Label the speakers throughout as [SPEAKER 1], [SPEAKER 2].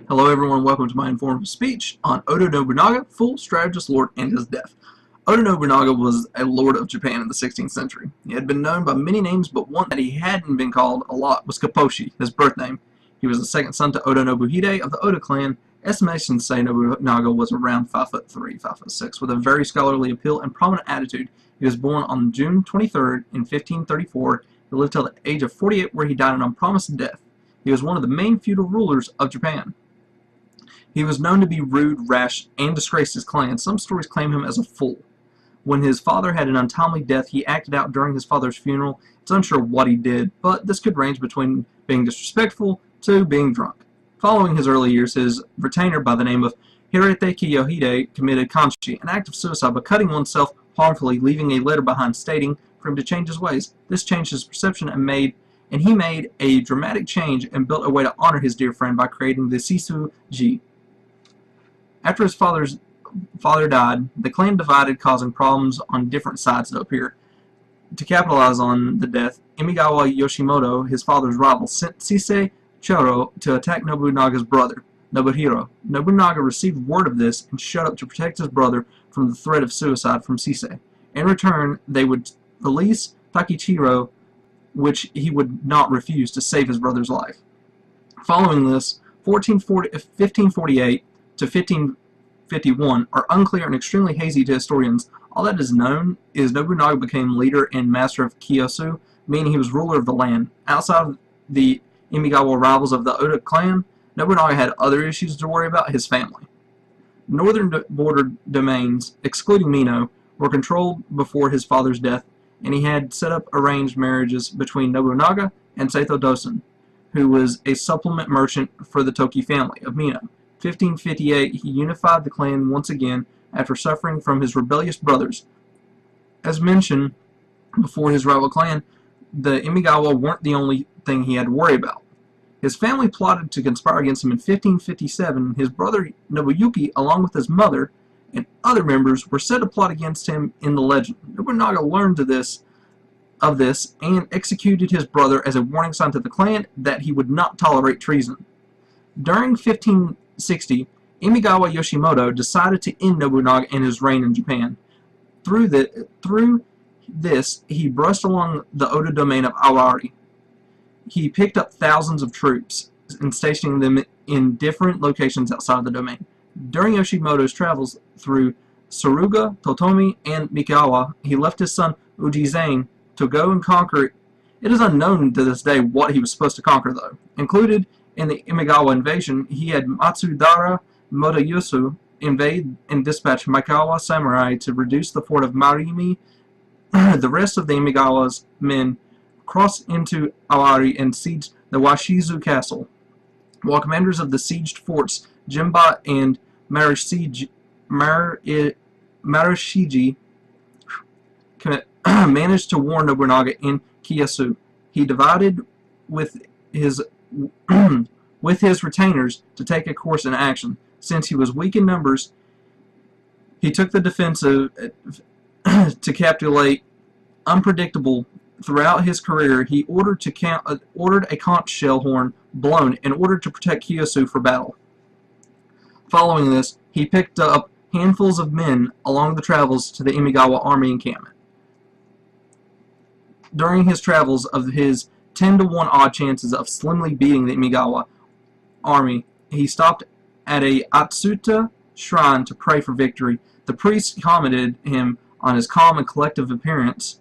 [SPEAKER 1] Hello everyone, welcome to my informative speech on Oda Nobunaga, full strategist lord, and his death. Oda Nobunaga was a lord of Japan in the 16th century. He had been known by many names, but one that he hadn't been called a lot was Kaposhi, his birth name. He was the second son to Oda Nobuhide of the Oda clan. Estimations say Nobunaga was around 5'3", 5'6", with a very scholarly appeal and prominent attitude. He was born on June 23rd in 1534. He lived till the age of 48, where he died an unpromised death. He was one of the main feudal rulers of Japan. He was known to be rude, rash, and disgraced his clan. Some stories claim him as a fool. When his father had an untimely death, he acted out during his father's funeral. It's unsure what he did, but this could range between being disrespectful to being drunk. Following his early years, his retainer by the name of Hirete Kiyohide committed kanshi, an act of suicide by cutting oneself harmfully, leaving a letter behind stating for him to change his ways. This changed his perception and he made a dramatic change and built a way to honor his dear friend by creating the Sisuji. After his father died, the clan divided, causing problems on different sides to appear. To capitalize on the death, Imigawa Yoshimoto, his father's rival, sent Sisei Choro to attack Nobunaga's brother, Nobuhiro. Nobunaga received word of this and showed up to protect his brother from the threat of suicide from Sisei. In return, they would release Takichiro, which he would not refuse, to save his brother's life. Following this, 1548 to 1551 are unclear and extremely hazy to historians. All that is known is Nobunaga became leader and master of Kiyosu, meaning he was ruler of the land. Outside of the Imigawa rivals of the Oda clan, Nobunaga had other issues to worry about: his family. Northern border domains, excluding Mino, were controlled before his father's death, and he had set up arranged marriages between Nobunaga and Seito Dosen, who was a supplement merchant for the Toki family of Mino. 1558, he unified the clan once again after suffering from his rebellious brothers. As mentioned before, his rival clan, the Imigawa, weren't the only thing he had to worry about. His family plotted to conspire against him in 1557. His brother Nobuyuki, along with his mother and other members, were said to plot against him in the legend. Nobunaga learned of this and executed his brother as a warning sign to the clan that he would not tolerate treason. During 1560, Imigawa Yoshimoto decided to end Nobunaga and his reign in Japan. Through this, he brushed along the Oda domain of Awari. He picked up thousands of troops and stationing them in different locations outside the domain. During Yoshimoto's travels through Suruga, Totomi, and Mikawa, he left his son Ujizane to go and conquer it. It is unknown to this day what he was supposed to conquer, though. Included in the Imigawa invasion, he had Matsudara Motoyasu invade and dispatch Mikawa samurai to reduce the fort of Marimi. The rest of the Imigawa's men crossed into Awari and sieged the Washizu castle, while commanders of the sieged forts Jimba and Marushiji managed to warn Nobunaga in Kiyosu. He divided with his retainers to take a course in action. Since he was weak in numbers, he took the defensive to capitulate. Unpredictable throughout his career, he ordered a conch shell horn blown in order to protect Kiyosu for battle. Following this, he picked up handfuls of men along the travels to the Imigawa army encampment. During his travels, of his 10-to-1 odd chances of slimly beating the Imigawa army, he stopped at a Atsuta shrine to pray for victory. The priest commented him on his calm and collective appearance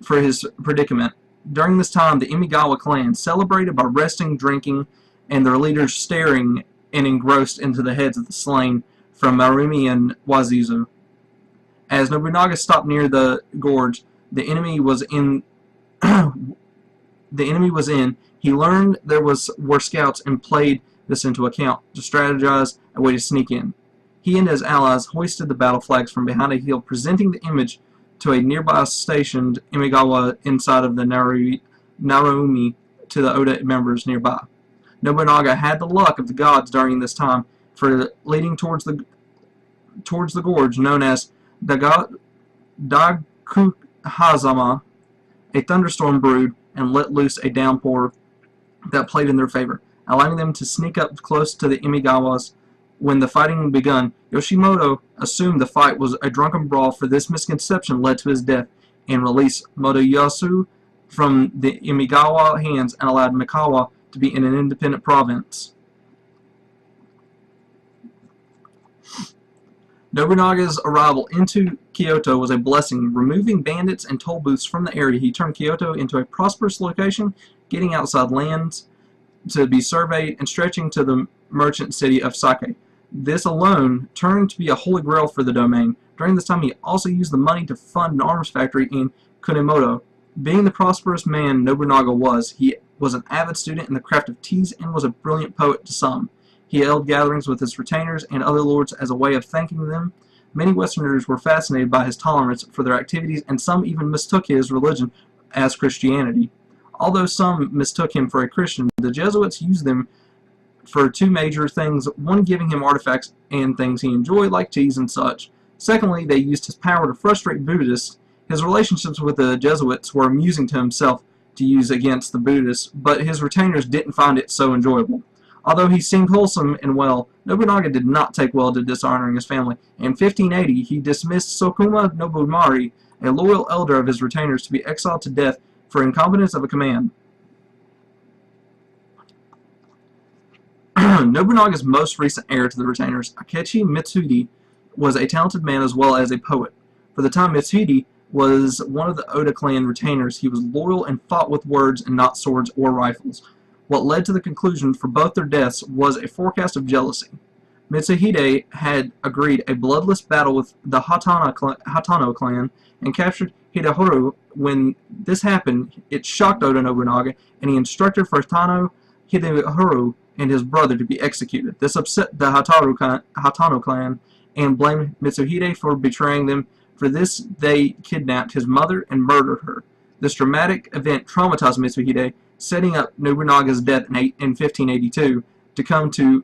[SPEAKER 1] for his predicament. During this time, the Imigawa clan celebrated by resting, drinking, and their leaders staring and engrossed into the heads of the slain from Marumi and Wazizu. As Nobunaga stopped near the gorge the enemy was in, he learned there were scouts and played this into account to strategize a way to sneak in. He and his allies hoisted the battle flags from behind a hill, presenting the image to a nearby stationed Imigawa inside of the Narumi to the Oda members nearby. Nobunaga had the luck of the gods during this time, for leading towards the gorge known as Dakuhazama, a thunderstorm brewed and let loose a downpour that played in their favor. allowing them to sneak up close to the Imigawas. When the fighting begun, Yoshimoto assumed the fight was a drunken brawl, for this misconception led to his death, and released Motoyasu from the Imigawa hands and allowed Mikawa to be in an independent province. Nobunaga's arrival into Kyoto was a blessing. Removing bandits and toll booths from the area, he turned Kyoto into a prosperous location, getting outside lands to be surveyed and stretching to the merchant city of Sake. This alone turned to be a holy grail for the domain. During this time, he also used the money to fund an arms factory in Kunemoto. Being the prosperous man Nobunaga was, he was an avid student in the craft of teas and was a brilliant poet to some. He held gatherings with his retainers and other lords as a way of thanking them. Many Westerners were fascinated by his tolerance for their activities, and some even mistook his religion as Christianity. Although some mistook him for a Christian, the Jesuits used them for two major things: one, giving him artifacts and things he enjoyed, like teas and such. Secondly, they used his power to frustrate Buddhists. His relationships with the Jesuits were amusing to himself to use against the Buddhists, but his retainers didn't find it so enjoyable. Although he seemed wholesome and well, Nobunaga did not take well to dishonoring his family. In 1580, he dismissed Sokuma Nobumari, a loyal elder of his retainers, to be exiled to death for incompetence of a command. Nobunaga's most recent heir to the retainers, Akechi Mitsuhide, was a talented man as well as a poet. For the time, Mitsuhide was one of the Oda clan retainers. He was loyal and fought with words and not swords or rifles. What led to the conclusion for both their deaths was a forecast of jealousy. Mitsuhide had agreed a bloodless battle with the Hatano clan and captured Hideharu. When this happened, it shocked Oda Nobunaga, and he instructed for Hideharu and his brother to be executed. This upset the Hatano clan and blamed Mitsuhide for betraying them. For this, they kidnapped his mother and murdered her. This dramatic event traumatized Mitsuhide, setting up Nobunaga's death in 1582 to come to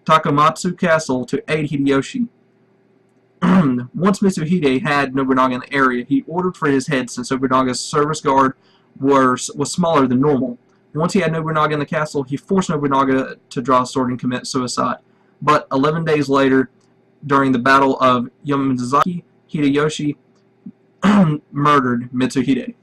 [SPEAKER 1] Takamatsu Castle to aid Hideyoshi. Once Mitsuhide had Nobunaga in the area, he ordered for his head, since Nobunaga's service guard was smaller than normal. Once he had Nobunaga in the castle, he forced Nobunaga to draw a sword and commit suicide. But 11 days later, during the Battle of Yamazaki, Hideyoshi murdered Mitsuhide.